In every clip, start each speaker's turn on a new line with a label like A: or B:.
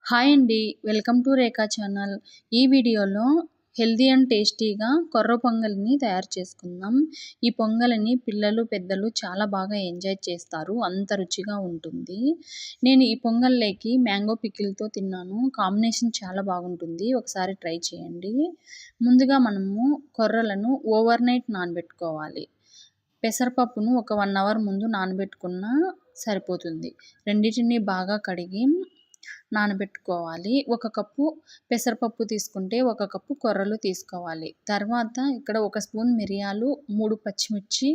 A: Hi అండి. Welcome to Rekha channel. ఈ వీడియోలో హెల్తీ అండ్ టేస్టీగా కొర్ర పొంగల్ని తయారు చేసుకుందాం. ఈ పొంగల్ని పిల్లలు, పెద్దలు చాలా బాగా ఎంజాయ్ చేస్తారు. అంత రుచిగా ఉంటుంది. నేను ఈ పొంగల్లోకి మ్యాంగో పికిల్తో తిన్నాను. కాంబినేషన్ చాలా బాగుంటుంది. ఒకసారి ట్రై చేయండి. ముందుగా మనము కొర్రలను ఓవర్ నైట్ నానబెట్టుకోవాలి. పెసరపప్పును ఒక 1 అవర్ ముందు నానబెట్టుకున్నా సరిపోతుంది. రెండిటిని బాగా కడిగి నానబెట్టుకోవాలి. 1 కప్పు పెసరపప్పు తీసుకుంటే 1 కప్పు కొర్రలు తీసుకోవాలి. తర్వాత ఇక్కడ 1 స్పూన్ మిరియాలు, 3 పచ్చిమిర్చి,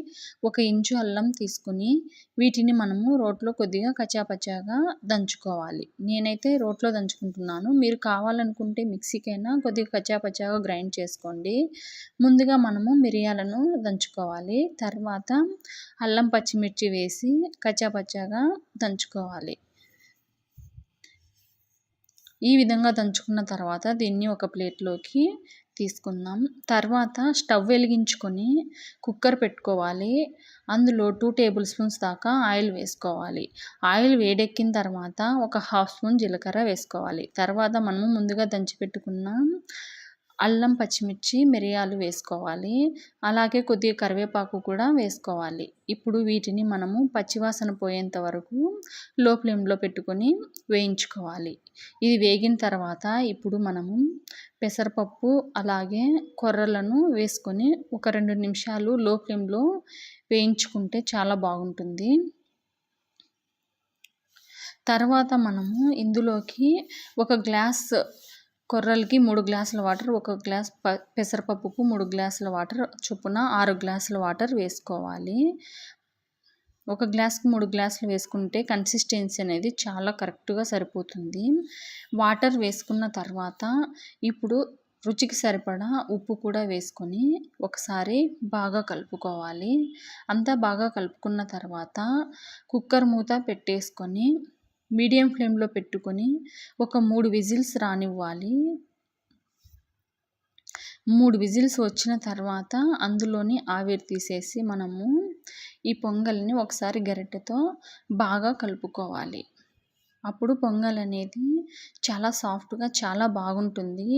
A: 1 ఇంచు అల్లం తీసుకుని వీటిని మనము రోట్లో కొద్దిగా కచ్చాపచ్చాగా దంచుకోవాలి. నేనైతే రోట్లో దంచుకుంటున్నాను. మీరు కావాలనుకుంటే మిక్సీకైనా కొద్దిగా కచ్చాపచ్చాగా గ్రైండ్ చేసుకోండి. ముందుగా మనము మిరియాలను దంచుకోవాలి. తర్వాత అల్లం, పచ్చిమిర్చి వేసి కచ్చాపచ్చాగా దంచుకోవాలి. ఈ విధంగా దంచుకున్న తర్వాత దీన్ని ఒక ప్లేట్లోకి తీసుకుందాం. తర్వాత స్టవ్ వెలిగించుకొని కుక్కర్ పెట్టుకోవాలి. అందులో 2 టేబుల్ స్పూన్స్ దాకా ఆయిల్ వేసుకోవాలి. ఆయిల్ వేడెక్కిన తర్వాత ఒక హాఫ్ స్పూన్ జీలకర్ర వేసుకోవాలి. తర్వాత మనము ముందుగా దంచి పెట్టుకున్న అల్లం, పచ్చిమిర్చి, మిరియాలు వేసుకోవాలి. అలాగే కొద్దిగా కరివేపాకు కూడా వేసుకోవాలి. ఇప్పుడు వీటిని మనము పచ్చివాసన పోయేంత వరకు లో ఫ్లేమ్లో పెట్టుకొని వేయించుకోవాలి. ఇది వేగిన తర్వాత ఇప్పుడు మనము పెసరపప్పు అలాగే కొర్రలను వేసుకొని ఒక 2 నిమిషాలు లో ఫ్లేమ్లో వేయించుకుంటే చాలా బాగుంటుంది. తర్వాత మనము ఇందులోకి 1 గ్లాస్ కొర్రలకి 3 గ్లాసుల వాటర్, 1 గ్లాస్ పెసరపప్పుకు 3 గ్లాసుల వాటర్ చొప్పున 6 గ్లాసుల వాటర్ వేసుకోవాలి. 1 గ్లాస్‌కి 3 గ్లాసులు వేసుకుంటే కన్సిస్టెన్సీ అనేది చాలా కరెక్ట్‌గా సరిపోతుంది. వాటర్ వేసుకున్న తర్వాత ఇప్పుడు రుచికి సరిపడా ఉప్పు కూడా వేసుకొని ఒకసారి బాగా కలుపుకోవాలి. అంతా బాగా కలుపుకున్న తర్వాత కుక్కర్ మూత పెట్టేసుకొని మీడియం ఫ్లేమ్లో పెట్టుకొని ఒక 3 విజిల్స్ రానివ్వాలి. 3 విజిల్స్ వచ్చిన తర్వాత అందులోని ఆవిరి తీసేసి మనము ఈ పొంగల్ని ఒకసారి గరిటెతో బాగా కలుపుకోవాలి. అప్పుడు పొంగల్ అనేది చాలా సాఫ్ట్‌గా చాలా బాగుంటుంది.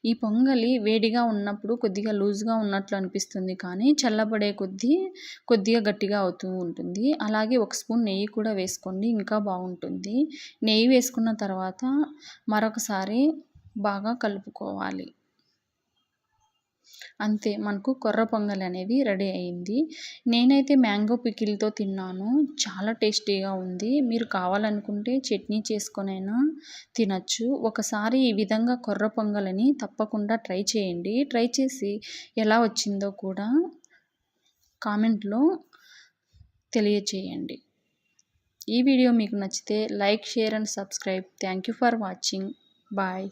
A: ఈ పొంగలి వేడిగా ఉన్నప్పుడు కొద్దిగా లూజ్‌గా ఉన్నట్లు అనిపిస్తుంది కానీ చల్లబడే కొద్దీ కొద్దిగా గట్టిగా అవుతూ ఉంటుంది. అలాగే 1 స్పూన్ నెయ్యి కూడా వేసుకోండి ఇంకా బాగుంటుంది. నెయ్యి వేసుకున్న తర్వాత మరొకసారి బాగా కలుపుకోవాలి. అంతే మనకు కొర్ర పొంగల్ అనేది రెడీ అయింది. నేనైతే మ్యాంగో పికిల్‌తో తిన్నాను. చాలా టేస్టీగా ఉంది. మీరు కావాలనుకుంటే చట్నీ చేసుకొనైనా తినొచ్చు. ఒకసారి ఈ విధంగా కొర్ర పొంగల్‌ని తప్పకుండా ట్రై చేయండి. ట్రై చేసి ఎలా వచ్చిందో కూడా కామెంట్‌లో తెలియచేయండి. ఈ వీడియో మీకు నచ్చితే like, share and subscribe. Thank you for watching. Bye.